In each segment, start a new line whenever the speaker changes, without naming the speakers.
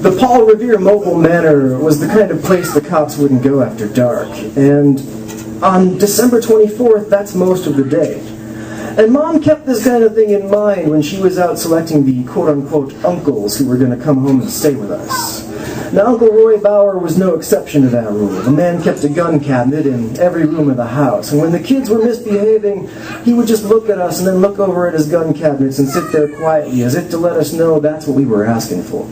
The Paul Revere Mobile Manor was the kind of place the cops wouldn't go after dark, and on December 24th, that's most of the day. And Mom kept this kind of thing in mind when she was out selecting the quote-unquote uncles who were going to come home and stay with us. Now, Uncle Roy Bauer was no exception to that rule. The man kept a gun cabinet in every room of the house, and when the kids were misbehaving, he would just look at us and then look over at his gun cabinets and sit there quietly, as if to let us know that's what we were asking for.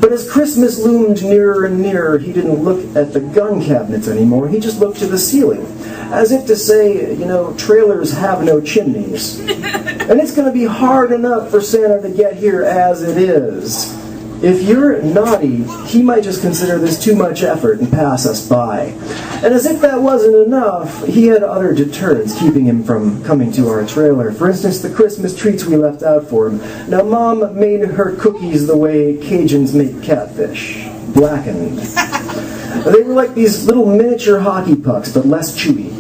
But as Christmas loomed nearer and nearer, he didn't look at the gun cabinets anymore. He just looked to the ceiling, as if to say, you know, trailers have no chimneys. And it's going to be hard enough for Santa to get here as it is. If you're naughty, he might just consider this too much effort and pass us by. And as if that wasn't enough, he had other deterrents keeping him from coming to our trailer. For instance, the Christmas treats we left out for him. Now, Mom made her cookies the way Cajuns make catfish, blackened. They were like these little miniature hockey pucks, but less chewy.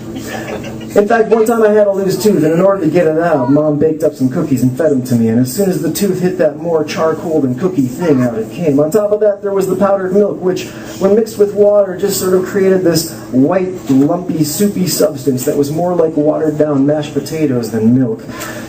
In fact, one time I had a loose tooth, and in order to get it out, Mom baked up some cookies and fed them to me, and as soon as the tooth hit that more charcoal than cookie thing, out it came. On top of that, there was the powdered milk, which, when mixed with water, just sort of created this white, lumpy, soupy substance that was more like watered-down mashed potatoes than milk.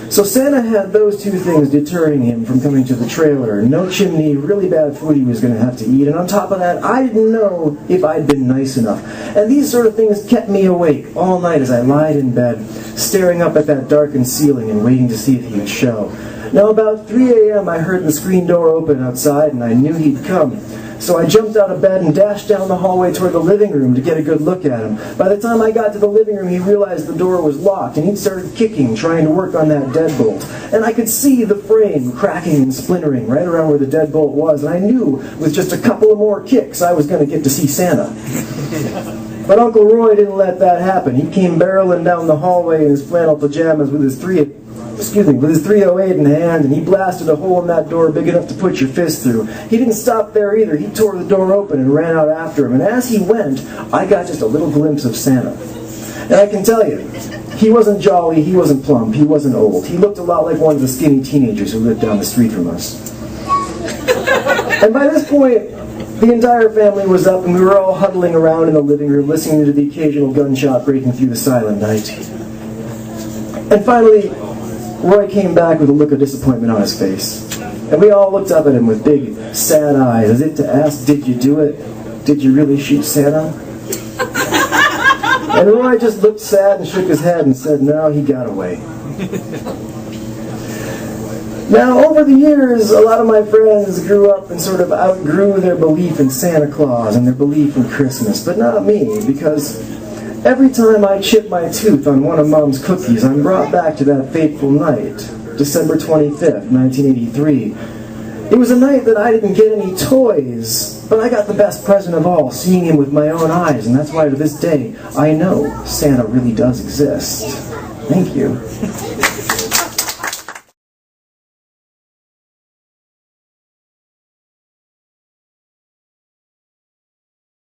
So Santa had those two things deterring him from coming to the trailer. No chimney, really bad food he was going to have to eat, and on top of that, I didn't know if I'd been nice enough. And these sort of things kept me awake all night as I lied in bed, staring up at that darkened ceiling and waiting to see if he would show. Now, about 3 a.m., I heard the screen door open outside, and I knew he'd come. So I jumped out of bed and dashed down the hallway toward the living room to get a good look at him. By the time I got to the living room, he realized the door was locked, and he'd started kicking, trying to work on that deadbolt. And I could see the frame cracking and splintering right around where the deadbolt was, and I knew with just a couple of more kicks I was going to get to see Santa. But Uncle Roy didn't let that happen. He came barreling down the hallway in his flannel pajamas with his 308 in hand, and he blasted a hole in that door big enough to put your fist through. He didn't stop there either. He tore the door open and ran out after him. And as he went, I got just a little glimpse of Santa. And I can tell you, he wasn't jolly, he wasn't plump, he wasn't old. He looked a lot like one of the skinny teenagers who lived down the street from us. And by this point, the entire family was up, and we were all huddling around in the living room, listening to the occasional gunshot breaking through the silent night. And finally, Roy came back with a look of disappointment on his face. And we all looked up at him with big, sad eyes, as if to ask, did you do it? Did you really shoot Santa? And Roy just looked sad and shook his head and said, no, he got away. Now, over the years, a lot of my friends grew up and sort of outgrew their belief in Santa Claus and their belief in Christmas, but not me, because every time I chip my tooth on one of Mom's cookies, I'm brought back to that fateful night, December 25th, 1983. It was a night that I didn't get any toys, but I got the best present of all, seeing him with my own eyes, and that's why to this day, I know Santa really does exist. Thank you.